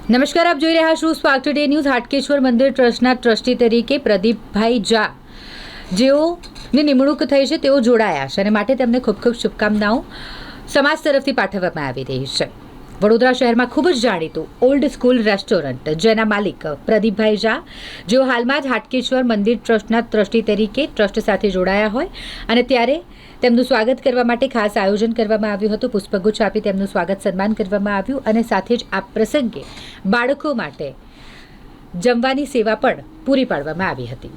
નમસ્કાર, આપ જોઈ રહ્યા છો સ્પાર્ક ટુડે ન્યૂઝ. હાટકેશ્વર મંદિર ટ્રસ્ટના ટ્રસ્ટી તરીકે પ્રદીપભાઈ ઝા જેઓની નિમણૂક થઈ છે, તેઓ જોડાયા છે અને માટે તેમને ખૂબ ખૂબ શુભકામનાઓ સમાજ તરફથી પાઠવવામાં આવી રહી છે. વડોદરા શહેરમાં ખૂબ જ જાણીતું ઓલ્ડ સ્કૂલ રેસ્ટોરન્ટ જેના માલિક પ્રદીપભાઈ ઝા, જેઓ હાલમાં જ હાટકેશ્વર મંદિર ટ્રસ્ટના ટ્રસ્ટી તરીકે ટ્રસ્ટ સાથે જોડાયા હોય અને ત્યારે તેમનું સ્વાગત કરવા માટે ખાસ આયોજન કરવામાં આવ્યું હતું. પુષ્પગુચ્છ આપી તેમનું સ્વાગત સન્માન કરવામાં આવ્યું અને સાથે જ આ પ્રસંગે બાળકો માટે જમવાની સેવા પણ પૂરી પાડવામાં આવી હતી.